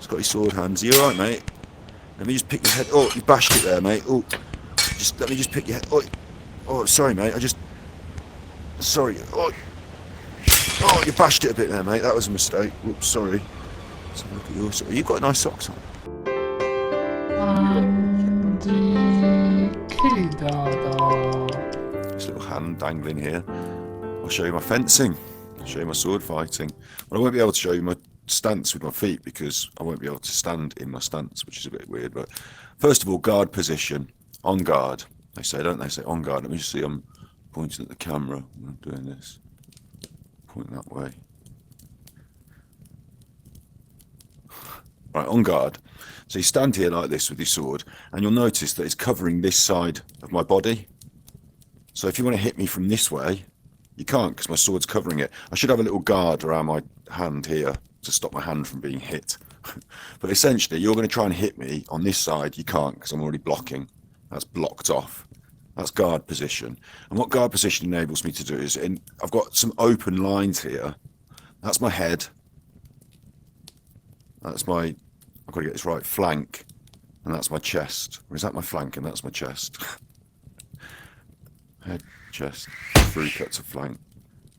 He's got his sword hands. Are you alright, mate? Let me just pick your head. Oh, you bashed it there, mate. Oh, let me just pick your head. Oh, sorry, mate. Sorry. Oh, you bashed it a bit there, mate. That was a mistake. Oops, sorry. Let's have a look at your socks. You've got nice socks on. This little hand dangling here. I'll show you my fencing. I'll show you my sword fighting. But I won't be able to show you my stance with my feet because I won't be able to stand in my stance, which is a bit weird. But first of all, guard position. On guard. They say, don't they? Say on guard. Let me just see. I'm pointing at the camera. I'm doing this. Point that way. Right, on guard. So you stand here like this with your sword, and you'll notice that it's covering this side of my body. So if you want to hit me from this way, you can't because my sword's covering it. I should have a little guard around my hand here to stop my hand from being hit. But essentially, you're going to try and hit me on this side. You can't because I'm already blocking. That's blocked off. That's guard position. And what guard position enables me to do is, I've got some open lines here. That's my head. That's my, I've got to get this right, flank. And that's my chest. Or is that my flank and that's my chest? Head, chest, through cut to flank.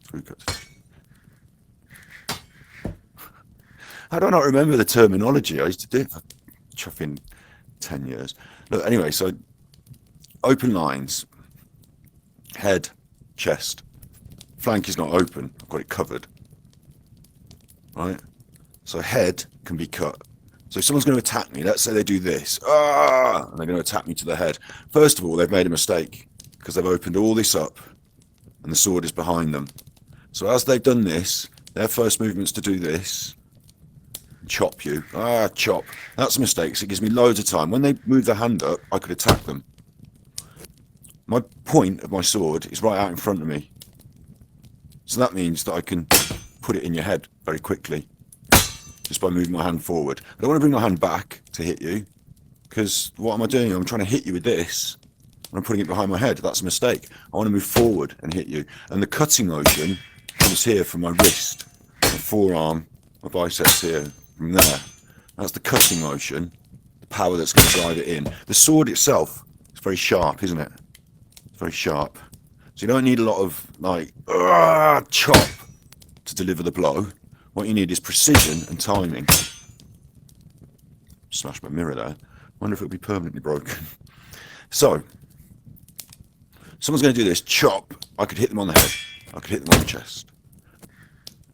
Through cut to... How do I not remember the terminology? I used to do it for chuffing 10 years. Look, anyway, so open lines, head, chest. Flank is not open, I've got it covered. Right? So head can be cut. So if someone's going to attack me, let's say they do this, and they're going to attack me to the head. First of all, they've made a mistake because they've opened all this up and the sword is behind them. So as they've done this, their first movement's to do this. Chop you. Chop. That's a mistake, so it gives me loads of time. When they move their hand up, I could attack them. My point of my sword is right out in front of me. So that means that I can put it in your head very quickly, just by moving my hand forward. I don't want to bring my hand back to hit you, because what am I doing? I'm trying to hit you with this, and I'm putting it behind my head. That's a mistake. I want to move forward and hit you. And the cutting motion comes here from my wrist, my forearm, my biceps here. From there, that's the cutting motion, the power that's going to drive it in. The sword itself is very sharp, isn't it? It's very sharp. So you don't need a lot of, like, chop to deliver the blow. What you need is precision and timing. Smashed my mirror there. Wonder if it'll be permanently broken. So, someone's going to do this, chop. I could hit them on the head. I could hit them on the chest.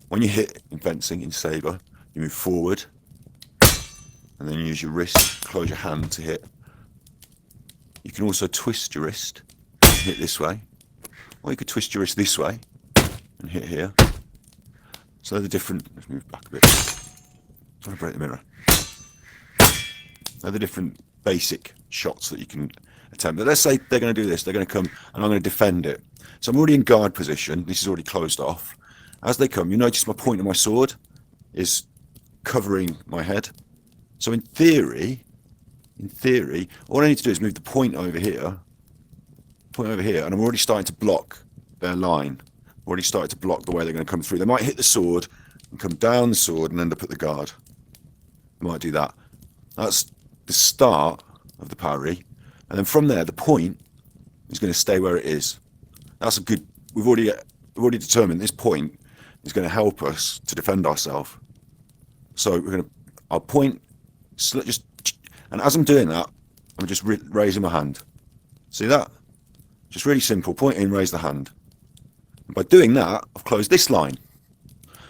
When you hit in fencing, in sabre, you move forward, and then you use your wrist, close your hand to hit. You can also twist your wrist and hit this way, or you could twist your wrist this way and hit here. So they're the different, let's move back a bit. Trying to break the mirror. They're the different basic shots that you can attempt. But let's say they're going to do this, they're going to come, and I'm going to defend it. So I'm already in guard position, this is already closed off. As they come, you notice my point of my sword is covering my head. So in theory, all I need to do is move the point over here, and I'm already starting to block their line. I've already started to block the way they're going to come through. They might hit the sword and come down the sword and end up at the guard. They might do that. That's the start of the parry, and then from there, the point is going to stay where it is. That's a good. We've already determined this point is going to help us to defend ourselves. So I'll point, and as I'm doing that, I'm just raising my hand. See that? Just really simple, point in, raise the hand. And by doing that, I've closed this line.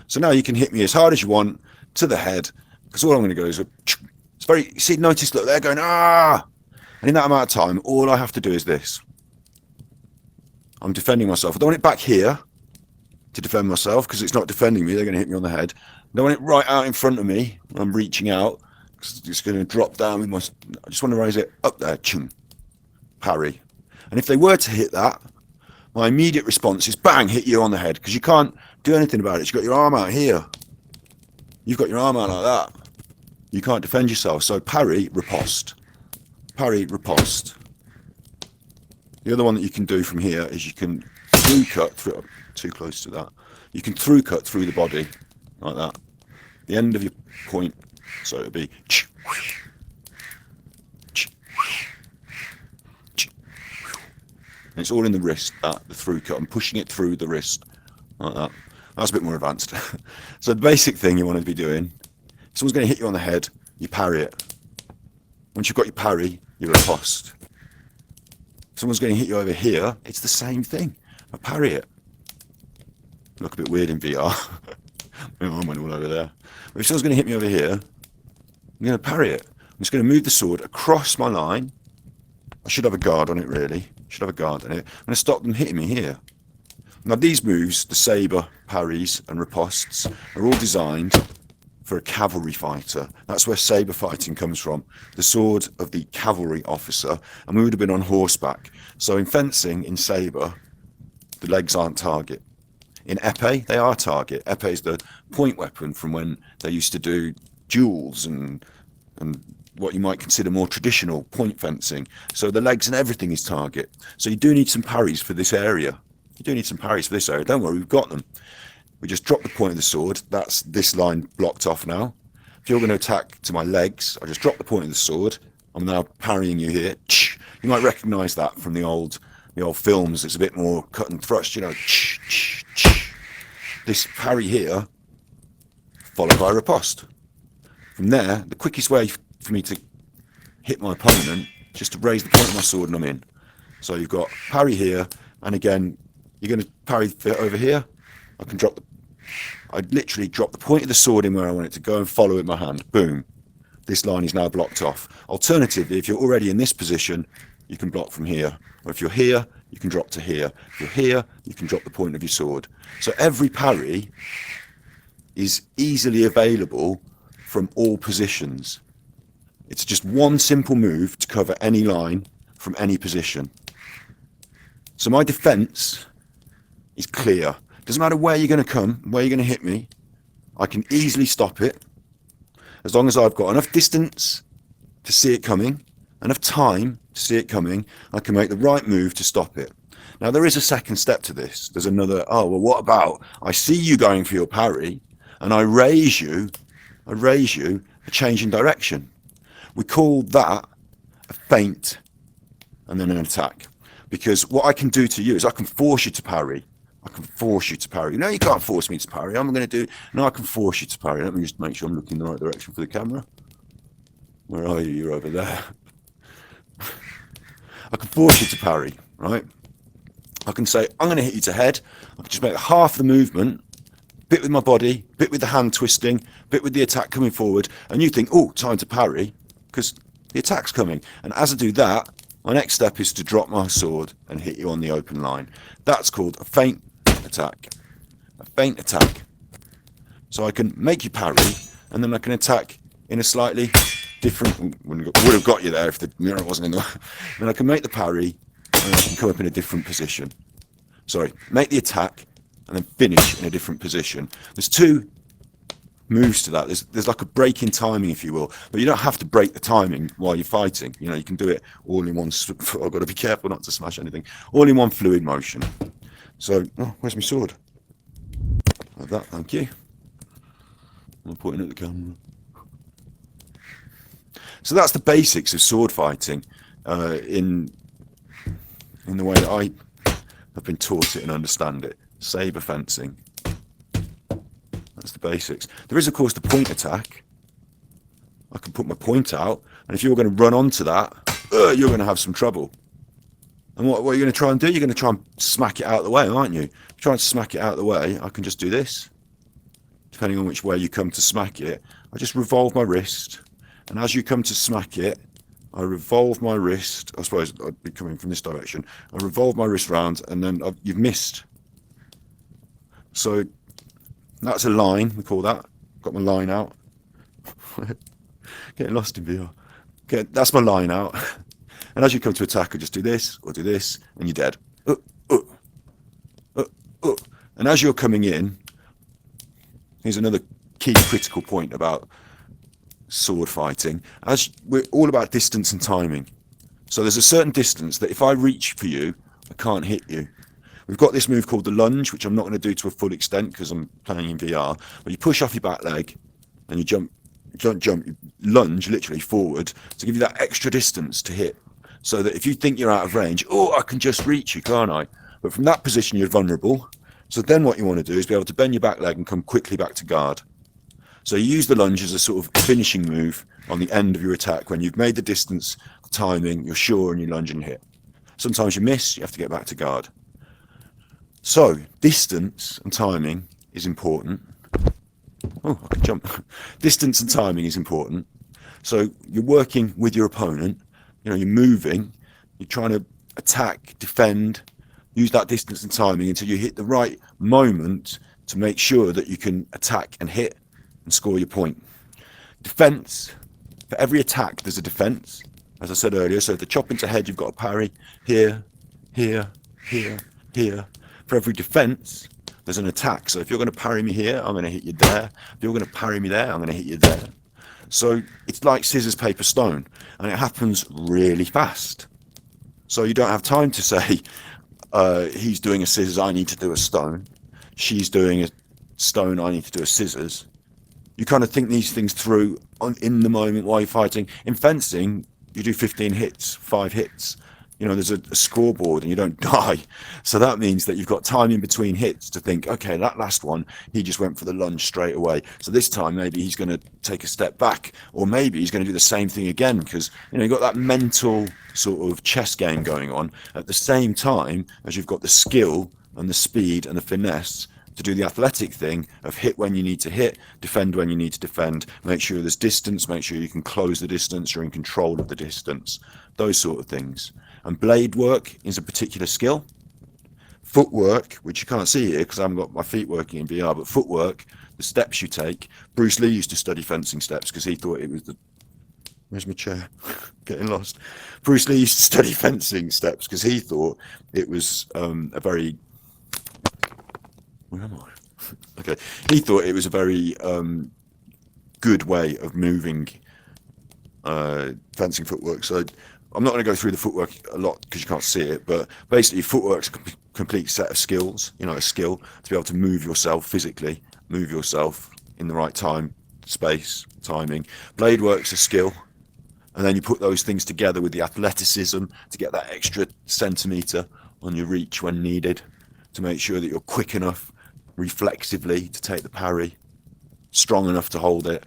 So now you can hit me as hard as you want to the head, because all I'm going to go is, it's very, see, notice, look, they're going, and in that amount of time, all I have to do is this. I'm defending myself. I don't want it back here to defend myself, because it's not defending me, they're going to hit me on the head. I don't want it right out in front of me when I'm reaching out, because it's going to drop down with my... I just want to raise it up there, chung, parry. And if they were to hit that, my immediate response is bang, hit you on the head, because you can't do anything about it. You've got your arm out here. You've got your arm out like that. You can't defend yourself. So parry, riposte. Parry, riposte. The other one that you can do from here is you can through cut through... Too close to that. You can through cut through the body, like that. The end of your point So it'll be and it's all in the wrist, the through cut. I'm pushing it through the wrist like that. That's a bit more advanced. So the basic thing you want to be doing, if someone's going to hit you on the head, you parry it. Once you've got your parry, you riposte. If someone's going to hit you over here, it's the same thing. I parry it. Look a bit weird in VR. My arm went all over there. But if someone's going to hit me over here, I'm going to parry it. I'm just going to move the sword across my line. I should have a guard on it, really. Should have a guard on it. I'm going to stop them hitting me here. Now these moves, the sabre, parries and ripostes, are all designed for a cavalry fighter. That's where sabre fighting comes from. The sword of the cavalry officer, and we would have been on horseback. So in fencing, in sabre, the legs aren't target. In épée, they are target. Épée is the point weapon from when they used to do duels and what you might consider more traditional point fencing. So the legs and everything is target. So you do need some parries for this area. You do need some parries for this area. Don't worry, we've got them. We just drop the point of the sword. That's this line blocked off now. If you're going to attack to my legs, I just drop the point of the sword. I'm now parrying you here. You might recognise that from the old films. It's a bit more cut and thrust, you know. This parry here, followed by riposte. From there, the quickest way for me to hit my opponent, just to raise the point of my sword and I'm in. So you've got parry here, and again, you're going to parry over here. I literally drop the point of the sword in where I want it to go and follow with my hand. Boom. This line is now blocked off. Alternatively, if you're already in this position, you can block from here. Or if you're here, you can drop to here. If you're here, you can drop the point of your sword. So every parry is easily available from all positions. It's just one simple move to cover any line from any position. So my defense is clear. Doesn't matter where you're going to come, where you're going to hit me, I can easily stop it as long as I've got enough distance to see it coming, enough time to see it coming. I can make the right move to stop it. Now there is a second step to this. There's another, oh, well, what about I see you going for your parry and I raise you a change in direction. We call that a feint and then an attack. Because what I can do to you is I can force you to parry. I can force you to parry. No, you can't force me to parry. I'm going to do... No, I can force you to parry. Let me just make sure I'm looking in the right direction for the camera. Where are you? You're over there. I can force you to parry, right? I can say, I'm going to hit you to head. I can just make half the movement, bit with my body, bit with the hand twisting, bit with the attack coming forward, and you think, oh, time to parry, because the attack's coming. And as I do that, my next step is to drop my sword and hit you on the open line. That's called a feint attack. A feint attack. So I can make you parry, and then I can attack in a slightly different... Would have got you there if the mirror wasn't in the way. Then I can make the parry, and I can come up in a different position. Sorry, make the attack, and then finish in a different position. There's two moves to that. There's like a break in timing, if you will, but you don't have to break the timing while you're fighting. You know, you can do it all in one. I've got to be careful not to smash anything. All in one fluid motion. So, oh, where's my sword? Like that, thank you. I'm pointing at the camera. So that's the basics of sword fighting in the way that I have been taught it and understand it. Sabre fencing. That's the basics. There is, of course, the point attack. I can put my point out, and if you're going to run onto that, you're going to have some trouble. And what are you going to try and do? You're going to try and smack it out of the way, aren't you? Try and smack it out of the way. I can just do this. Depending on which way you come to smack it, I just revolve my wrist, and as you come to smack it, I revolve my wrist. I suppose I'd be coming from this direction. I revolve my wrist round, and then you've missed. So that's a line, we call that. Got my line out. Getting lost in VR. Okay, that's my line out. And as you come to attack, I just do this, or do this, and you're dead. And as you're coming in, here's another key critical point about sword fighting. As we're all about distance and timing. So there's a certain distance that if I reach for you, I can't hit you. We've got this move called the lunge, which I'm not going to do to a full extent because I'm playing in VR. But you push off your back leg and you jump don't jump, you lunge literally forward to give you that extra distance to hit. So that if you think you're out of range, oh, I can just reach you, can't I? But from that position, you're vulnerable. So then what you want to do is be able to bend your back leg and come quickly back to guard. So you use the lunge as a sort of finishing move on the end of your attack. When you've made the distance, the timing, you're sure, and you lunge and hit. Sometimes you miss, you have to get back to guard. So distance and timing is important. Oh, I can jump. Distance and timing is important. So you're working with your opponent. You know, you're moving, you're trying to attack, defend, use that distance and timing until you hit the right moment to make sure that you can attack and hit and score your point. Defense, for every attack there's a defense, as I said earlier. So if the chop into head, you've got a parry here, here, here, here. For every defense, there's an attack. So if you're going to parry me here, I'm going to hit you there. If you're going to parry me there, I'm going to hit you there. So it's like scissors, paper, stone, and it happens really fast. So you don't have time to say, he's doing a scissors, I need to do a stone. She's doing a stone, I need to do a scissors. You kind of think these things through in the moment while you're fighting. In fencing, you do 15 hits, 5 hits. You know, there's a scoreboard and you don't die. So that means that you've got time in between hits to think, okay, that last one, he just went for the lunge straight away. So this time, maybe he's going to take a step back, or maybe he's going to do the same thing again, because, you know, you've got that mental sort of chess game going on at the same time as you've got the skill and the speed and the finesse to do the athletic thing of hit when you need to hit, defend when you need to defend, make sure there's distance, make sure you can close the distance, you're in control of the distance, those sort of things. And blade work is a particular skill. Footwork, which you can't see here because I haven't got my feet working in VR, but footwork, the steps you take. Bruce Lee used to study fencing steps because he thought it was the... Where's my chair? Getting lost. Bruce Lee used to study fencing steps because he thought it was a very... Where am I? Okay. He thought it was a very good way of moving fencing footwork. So I'm not going to go through the footwork a lot because you can't see it, but basically footwork's a complete set of skills, you know, a skill to be able to move yourself physically, move yourself in the right time, space, timing. Blade work's a skill, and then you put those things together with the athleticism to get that extra centimetre on your reach when needed, to make sure that you're quick enough reflexively to take the parry, strong enough to hold it,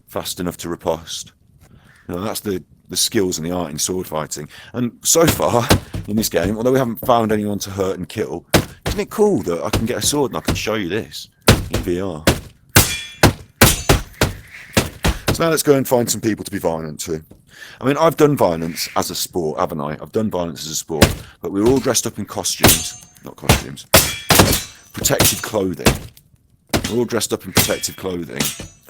fast enough to riposte. You know, that's the skills and the art in sword fighting. And so far in this game, although we haven't found anyone to hurt and kill, isn't it cool that I can get a sword and I can show you this in VR? So now let's go and find some people to be violent to. I mean, I've done violence as a sport, haven't I? I've done violence as a sport, but we were all dressed up in costumes, not costumes, protective clothing. We're all dressed up in protective clothing.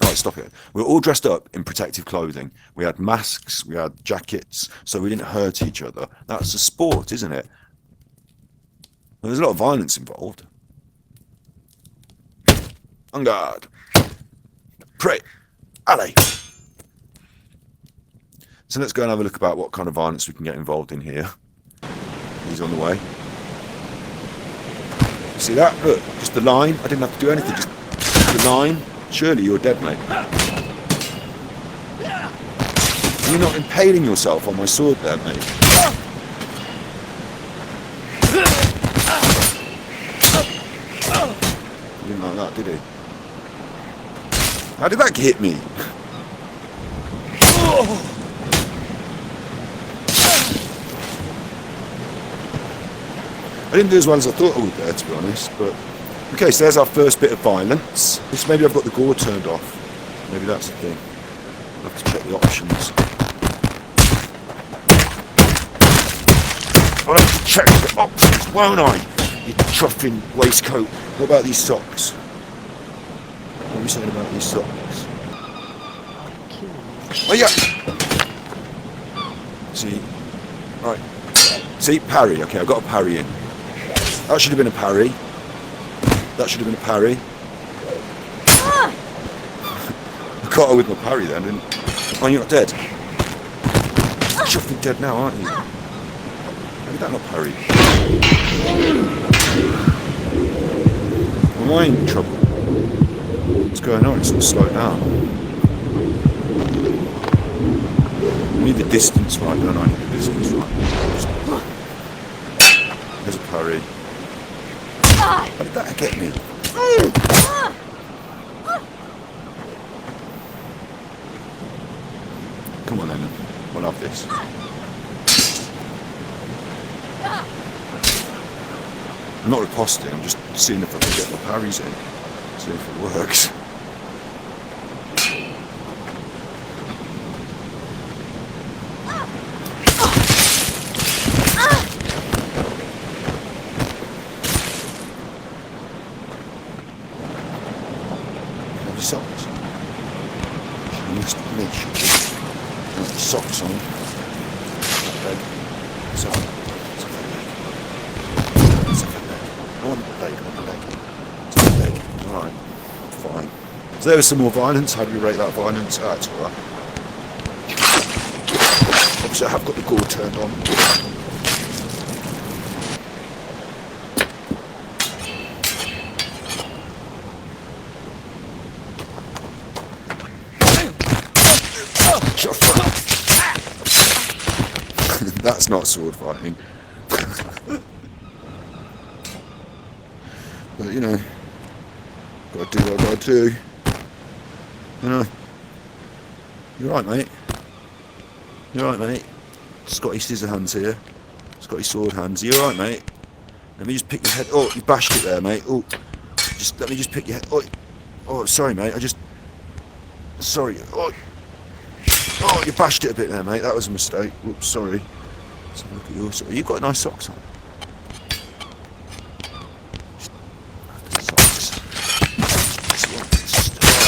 All right, stop it. We were all dressed up in protective clothing. We had masks, we had jackets, so we didn't hurt each other. That's a sport, isn't it? And there's a lot of violence involved. En garde. Pray. Allez. So let's go and have a look about what kind of violence we can get involved in here. He's on the way. See that? Look, just the line. I didn't have to do anything, just the line. Surely you're dead, mate. You're not impaling yourself on my sword there, mate. He didn't like that, did he? How did that hit me? I didn't do as well as I thought I would there, to be honest, but... Okay, so there's our first bit of violence. This, maybe I've got the gore turned off. Maybe that's the thing. I'll have to check the options. I'll have to check the options, won't I? You chuffing waistcoat. What about these socks? What are you saying about these socks? Oh yeah! See? Right. See, parry. Okay, I've got a parry in. That should have been a parry. That should have been a parry. I caught her with my parry then, didn't I? Oh, you're not dead. You're chuffing dead now, aren't you? How did that not parry? Am I in trouble? What's going on? It's all slowed down. I need the distance right, don't I? I need the distance right. There's a parry. How did that get me? Come on, Lennon. We'll have this. I'm not riposting, I'm just seeing if I can get my parries in. See if it works. Have your socks? You must make sure you have the socks on. Leg. So, on the leg. Alright, fine. So there was some more violence. How do you rate that violence? Ah, it's alright. Obviously I have got the gore turned on. That's not sword fighting. But you know, gotta do what I gotta do. You know. You're right, mate. You're right, mate. Scotty scissor hands here. Scotty sword hands. You're right, mate. Let me just pick your head. Oh, you bashed it there, mate. Oh, just let me just pick your head. Oh, sorry, mate. Sorry. Oh, you bashed it a bit there, mate. That was a mistake. Oops, sorry. Let's have a look at your socks. You've got nice socks on.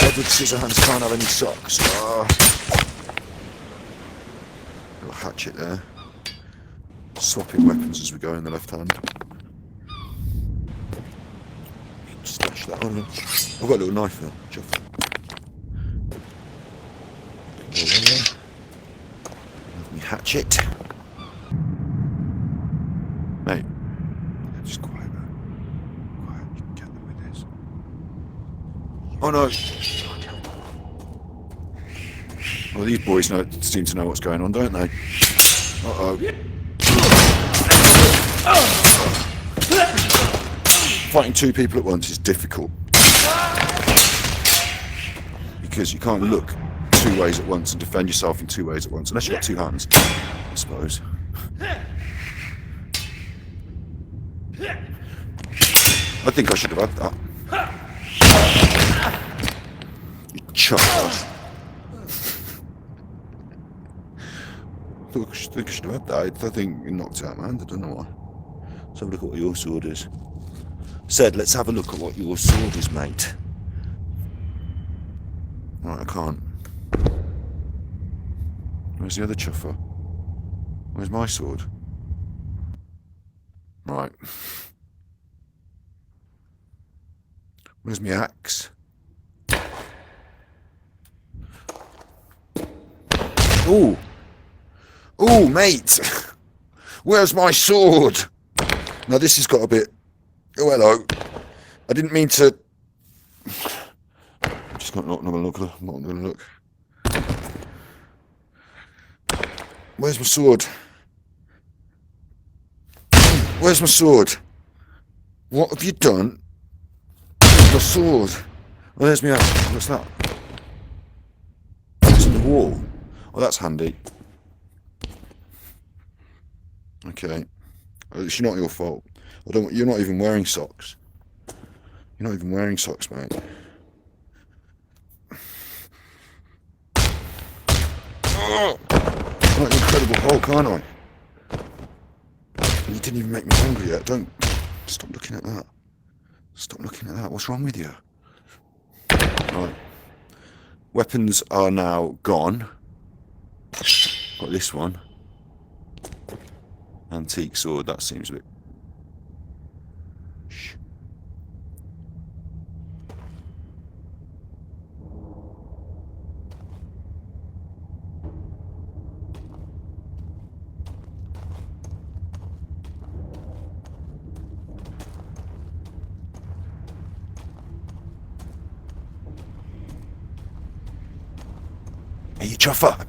Edward Scissorhands can't have any socks. Little hatchet there. Swapping weapons as we go in the left hand. Stash that on. I've got a little knife there. Chuff. Have me hatchet. Mate. Just quiet, man. Quiet. You can get them with this. Oh no. Well, these boys seem to know what's going on, don't they? Uh-oh. Fighting two people at once is difficult. Because you can't look two ways at once and defend yourself in two ways at once. Unless you've got two hands, I suppose. I think I should have had that. You chucker. I think I should have had that. I think you knocked out my hand. I don't know why. Let's have a look at what your sword is. Said, let's have a look at what your sword is, mate. Right, I can't. Where's the other chuffer? Where's my sword? Right. Where's my axe? Ooh! Ooh, mate! Where's my sword? Now this has got a bit... Oh, hello. I didn't mean to... Just not gonna look. I'm not gonna look. Where's my sword? Where's my sword? What have you done? Where's my sword? Oh, there's my axe. What's that? It's in the wall. Oh, that's handy. Okay. It's not your fault. You're not even wearing socks. You're not even wearing socks, mate. Oh! I'm like the Incredible Hulk, aren't I? And you didn't even make me hungry yet. Don't... Stop looking at that. Stop looking at that. What's wrong with you? Right. Weapons are now gone. Got this one. Antique sword. That seems a bit... Shh. Hey, you chuffer!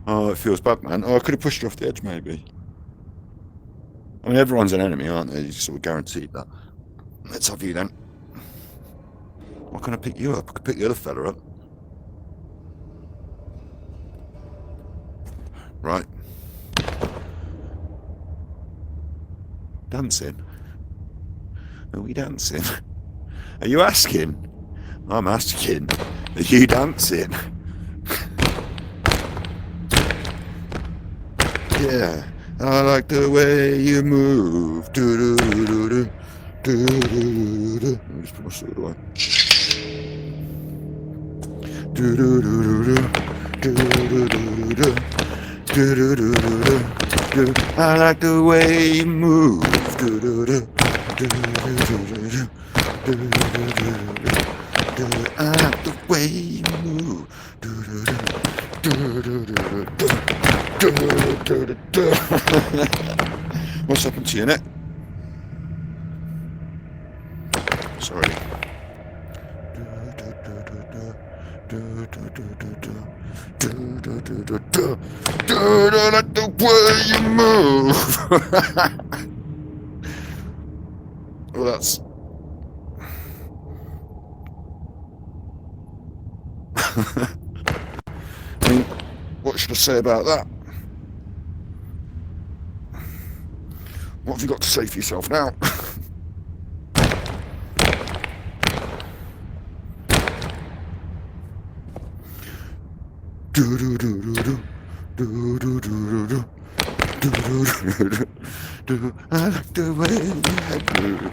Oh, it feels bad, man. Oh, I could have pushed you off the edge, maybe. I mean, everyone's an enemy, aren't they? You sort of guaranteed that. Let's have you then. Why can't I pick you up? I could pick the other fella up. Right. Dancing? Are we dancing? Are you asking? I'm asking. Are you dancing? Yeah. I like the way you move. Do do do do do do do do. Let me just put my sword away. Do do do do do do do do do. Do, do, do, do, do, do. I like the way you move. Do, do, do, do, do, do, do, do, do, do, do. I like the way you move. Do, do, do, do, do, do, do, do, do. What's happened to your neck? Sorry. I like the way you move. Well, that's. I mean, what should I say about that? What have you got to say for yourself now? Do do do do do do do do do do do do do. I like the way you move.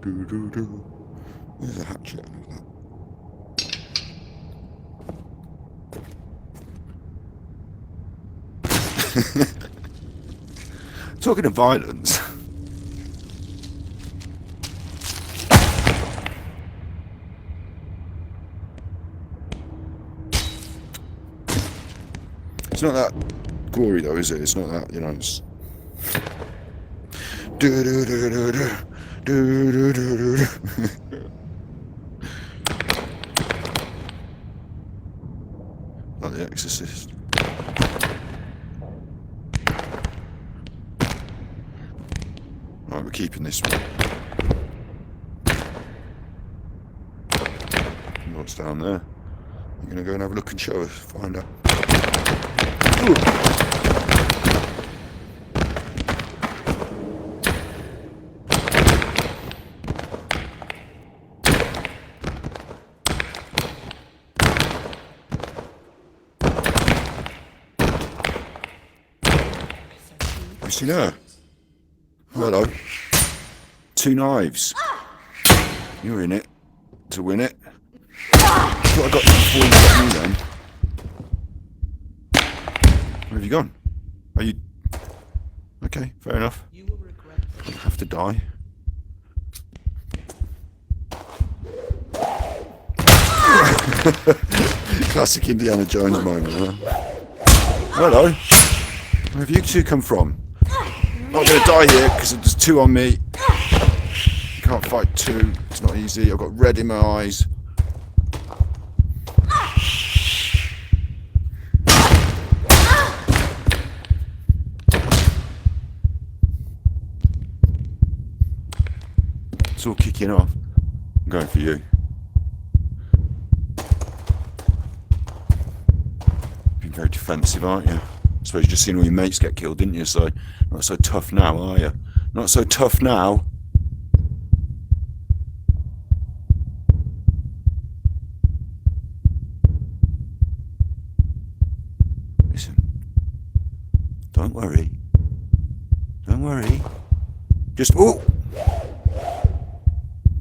Do do do. There's a hatchet. Talking of violence. It's not that gory though, is it? It's not that, you know, it's... Do do do do do do do do do. Like The Exorcist. Right, we're keeping this one. What's down there? I'm gonna go and have a look and show us, find out. Ooh. You see there? Hello. 2 knives. You're in it to win it. That's what I got before you got me then. Where have you gone? Are you... Okay, fair enough. You will regret it. You have to die. Classic Indiana Jones moment, huh? Hello. Where have you two come from? I'm not going to die here because there's 2 on me. You can't fight 2. It's not easy. I've got red in my eyes. It's all kicking off. I'm going for you. Being very defensive, aren't you? I suppose you just seen all your mates get killed, didn't you? So, not so tough now, are you? Not so tough now. Listen. Don't worry. Don't worry. Just... Oh!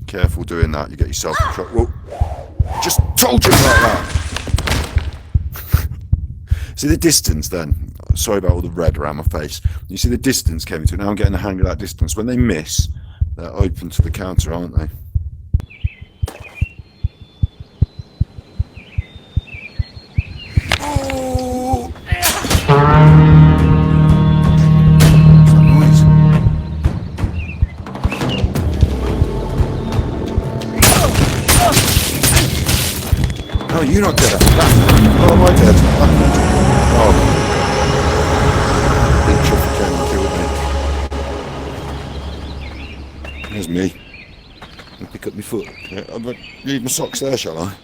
Careful doing that, you get yourself in trouble. Whoa. Just told you about that! See the distance then? Sorry about all the red around my face. You see the distance, Kevin, so now I'm getting the hang of that distance. When they miss, they're open to the counter, aren't they? Oh! Oh, you're not dead. Oh, am I dead? Oh. Big truffle came and killed me. There's me. I'll pick up my foot. Yeah, I'll leave my socks there, shall I?